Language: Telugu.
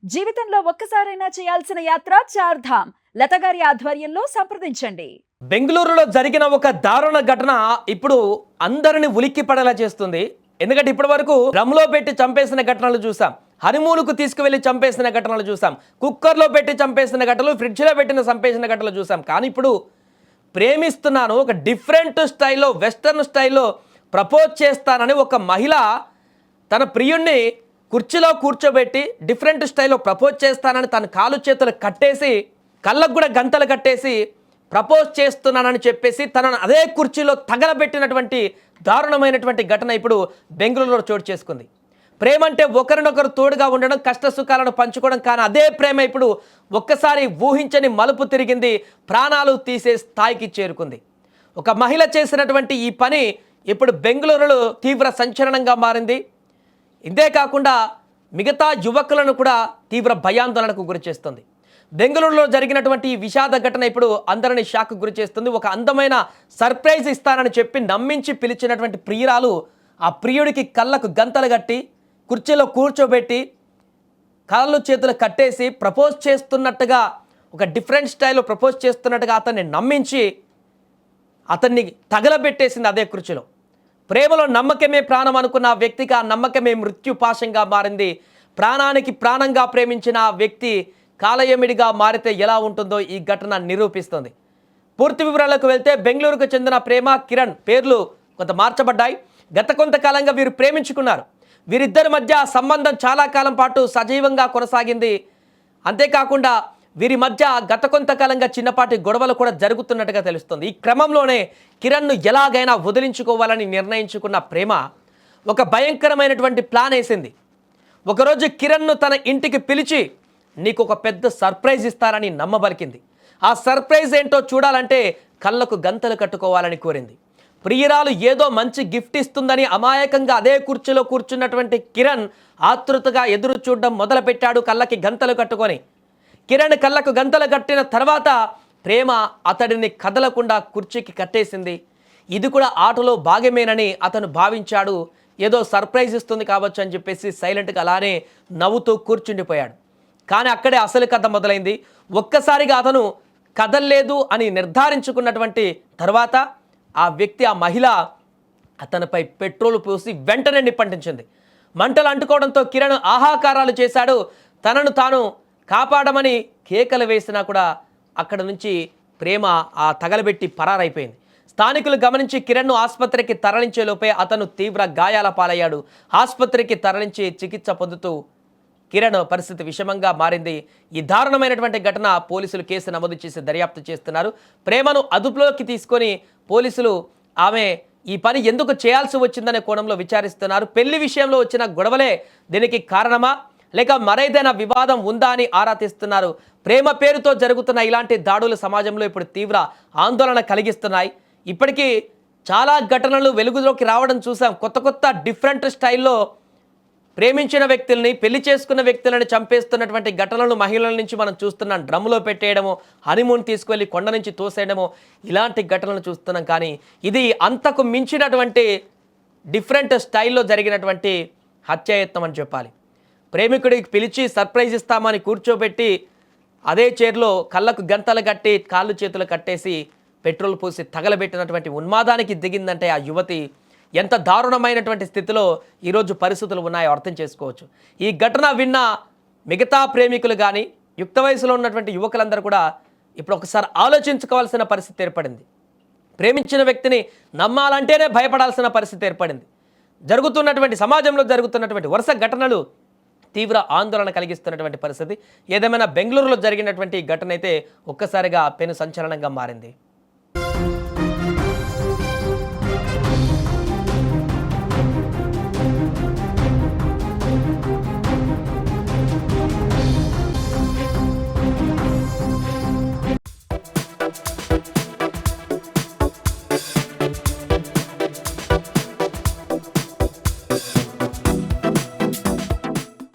జీవితంలో ఒక్కసారైనా చేయాల్సిన యాత్ర చార్ధామ్. లత గారి ఆధ్వర్యంలో సంప్రదించండి. బెంగళూరులో జరిగిన ఒక దారుణ ఘటన ఇప్పుడు అందరిని ఉలిక్కి పడేలా చేస్తుంది. ఎందుకంటే ఇప్పటి వరకు డ్రమ్లో పెట్టి చంపేసిన ఘటనలు చూసాం, హనీమూన్కు తీసుకువెళ్ళి చంపేసిన ఘటనలు చూసాం, కుక్కర్లో పెట్టి చంపేసిన ఘటనలు, ఫ్రిడ్జ్లో పెట్టిన చంపేసిన ఘటనలు చూసాం. కానీ ఇప్పుడు ప్రేమిస్తున్నాను, ఒక డిఫరెంట్ స్టైల్లో, వెస్టర్న్ స్టైల్లో ప్రపోజ్ చేస్తానని ఒక మహిళ తన ప్రియుణ్ణి కుర్చీలో కూర్చోబెట్టి డిఫరెంట్ స్టైల్లో ప్రపోజ్ చేస్తానని తన కాలు చేతులు కట్టేసి, కళ్ళకు కూడా గంతలు కట్టేసి ప్రపోజ్ చేస్తున్నానని చెప్పేసి తనను అదే కుర్చీలో తగలబెట్టినటువంటి దారుణమైనటువంటి ఘటన ఇప్పుడు బెంగళూరులో చోటు చేసుకుంది. ప్రేమ అంటే ఒకరినొకరు తోడుగా ఉండడం, కష్ట సుఖాలను పంచుకోవడం. కానీ అదే ప్రేమ ఇప్పుడు ఒక్కసారి ఊహించని మలుపు తిరిగింది, ప్రాణాలు తీసే స్థాయికి చేరుకుంది. ఒక మహిళ చేసినటువంటి ఈ పని ఇప్పుడు బెంగళూరులో తీవ్ర సంచలనంగా మారింది. ఇదే కాకుండా మిగతా యువకులను కూడా తీవ్ర భయాందోళనకు గురి చేస్తుంది. బెంగళూరులో జరిగినటువంటి ఈ విషాద ఘటన ఇప్పుడు అందరినీ షాక్ గురి చేస్తుంది. ఒక అందమైన సర్ప్రైజ్ ఇస్తానని చెప్పి నమ్మించి పిలిచినటువంటి ప్రియురాలు ఆ ప్రియుడికి కళ్ళకు గంతలు కట్టి కుర్చీలో కూర్చోబెట్టి కాళ్ళు చేతులు కట్టేసి ప్రపోజ్ చేస్తున్నట్టుగా, ఒక డిఫరెంట్ స్టైల్లో ప్రపోజ్ చేస్తున్నట్టుగా అతన్ని నమ్మించి అతన్ని తగలబెట్టేసింది అదే కుర్చీలో. ప్రేమలో నమ్మకమే ప్రాణం అనుకున్న ఆ వ్యక్తికి ఆ నమ్మకమే మృత్యుపాశంగా మారింది. ప్రాణానికి ప్రాణంగా ప్రేమించిన ఆ వ్యక్తి కాలయమిడిగా మారితే ఎలా ఉంటుందో ఈ ఘటన నిరూపిస్తుంది. పూర్తి వివరాలకు వెళ్తే బెంగళూరుకు చెందిన ప్రేమ, కిరణ్ పేర్లు కొంత మార్చబడ్డాయి. గత కొంతకాలంగా వీరు ప్రేమించుకున్నారు. వీరిద్దరి మధ్య సంబంధం చాలా కాలం పాటు సజీవంగా కొనసాగింది. అంతేకాకుండా వీరి మధ్య గత కొంతకాలంగా చిన్నపాటి గొడవలు కూడా జరుగుతున్నట్టుగా తెలుస్తుంది. ఈ క్రమంలోనే కిరణ్ను ఎలాగైనా వదిలించుకోవాలని నిర్ణయించుకున్న ప్రేమ ఒక భయంకరమైనటువంటి ప్లాన్ వేసింది. ఒకరోజు కిరణ్ను తన ఇంటికి పిలిచి నీకు ఒక పెద్ద సర్ప్రైజ్ ఇస్తారని నమ్మబలికింది. ఆ సర్ప్రైజ్ ఏంటో చూడాలంటే కళ్ళకు గంతలు కట్టుకోవాలని కోరింది. ప్రియురాలు ఏదో మంచి గిఫ్ట్ ఇస్తుందని అమాయకంగా అదే కుర్చీలో కూర్చున్నటువంటి కిరణ్ ఆతృతగా ఎదురు చూడడం మొదలుపెట్టాడు, కళ్ళకి గంతలు కట్టుకొని. కిరణ్ కళ్ళకు గంతలు కట్టిన తర్వాత ప్రేమ అతడిని కదలకుండా కుర్చీకి కట్టేసింది. ఇది కూడా ఆటలో భాగమేనని అతను భావించాడు. ఏదో సర్ప్రైజ్ ఇస్తుంది కావచ్చు అని చెప్పేసి సైలెంట్గా అలానే నవ్వుతూ కూర్చుండిపోయాడు. కానీ అక్కడే అసలు కథ మొదలైంది. ఒక్కసారిగా అతను కదల్లేదు అని నిర్ధారించుకున్నటువంటి తర్వాత ఆ వ్యక్తి, ఆ మహిళ అతనిపై పెట్రోల్ పోసి వెంటనే నిప్పంటించింది. మంటలు అంటుకోవడంతో కిరణ్ ఆహాకారాలు చేశాడు. తనను తాను కాపాడమని కేకలు వేసినా కూడా అక్కడ నుంచి ప్రేమ ఆ తగలబెట్టి పరారైపోయింది. స్థానికులు గమనించి కిరణ్ను ఆసుపత్రికి తరలించేలోపే అతను తీవ్ర గాయాల పాలయ్యాడు. ఆసుపత్రికి తరలించి చికిత్స పొందుతూ కిరణ్ పరిస్థితి విషమంగా మారింది. ఈ దారుణమైనటువంటి ఘటన పోలీసులు కేసు నమోదు చేసి దర్యాప్తు చేస్తున్నారు. ప్రేమను అదుపులోకి తీసుకొని పోలీసులు ఆమె ఈ పని ఎందుకు చేయాల్సి వచ్చిందనే కోణంలో విచారిస్తున్నారు. పెళ్లి విషయంలో వచ్చిన గొడవలే దీనికి కారణమా, లేక మరేదైనా వివాదం ఉందా అని ఆరా తీస్తున్నారు. ప్రేమ పేరుతో జరుగుతున్న ఇలాంటి దాడులు సమాజంలో ఇప్పుడు తీవ్ర ఆందోళన కలిగిస్తున్నాయి. ఇప్పటికీ చాలా ఘటనలు వెలుగులోకి రావడం చూసాం. కొత్త కొత్త డిఫరెంట్ స్టైల్లో ప్రేమించిన వ్యక్తుల్ని, పెళ్లి చేసుకున్న వ్యక్తులను చంపేస్తున్నటువంటి ఘటనలు మహిళల నుంచి మనం చూస్తున్నాం. డ్రమ్లో పెట్టేయడము, హనీమూన్ తీసుకువెళ్ళి కొండ నుంచి తోసేయడము, ఇలాంటి ఘటనలు చూస్తున్నాం. కానీ ఇది అంతకు మించినటువంటి డిఫరెంట్ స్టైల్లో జరిగినటువంటి హత్యాయత్నం అని చెప్పాలి. ప్రేమికుడికి పిలిచి సర్ప్రైజ్ ఇస్తామని కూర్చోబెట్టి అదే చైర్లో కళ్ళకు గంతలు కట్టి కాళ్ళు చేతులు కట్టేసి పెట్రోల్ పోసి తగలబెట్టినటువంటి ఉన్మాదానికి దిగిందంటే ఆ యువతి ఎంత దారుణమైనటువంటి స్థితిలో ఈరోజు పరిస్థితులు ఉన్నాయో అర్థం చేసుకోవచ్చు. ఈ ఘటన విన్న మిగతా ప్రేమికులు కానీ, యుక్త వయసులో ఉన్నటువంటి యువకులందరూ కూడా ఇప్పుడు ఒకసారి ఆలోచించుకోవాల్సిన పరిస్థితి ఏర్పడింది. ప్రేమించిన వ్యక్తిని నమ్మాలంటేనే భయపడాల్సిన పరిస్థితి ఏర్పడింది. సమాజంలో జరుగుతున్నటువంటి వరుస ఘటనలు తీవ్ర ఆందోళన కలిగిస్తున్నటువంటి పరిస్థితి. ఏదేమైనా బెంగళూరులో జరిగినటువంటి ఘటన అయితే ఒక్కసారిగా పెను సంచలనంగా మారింది.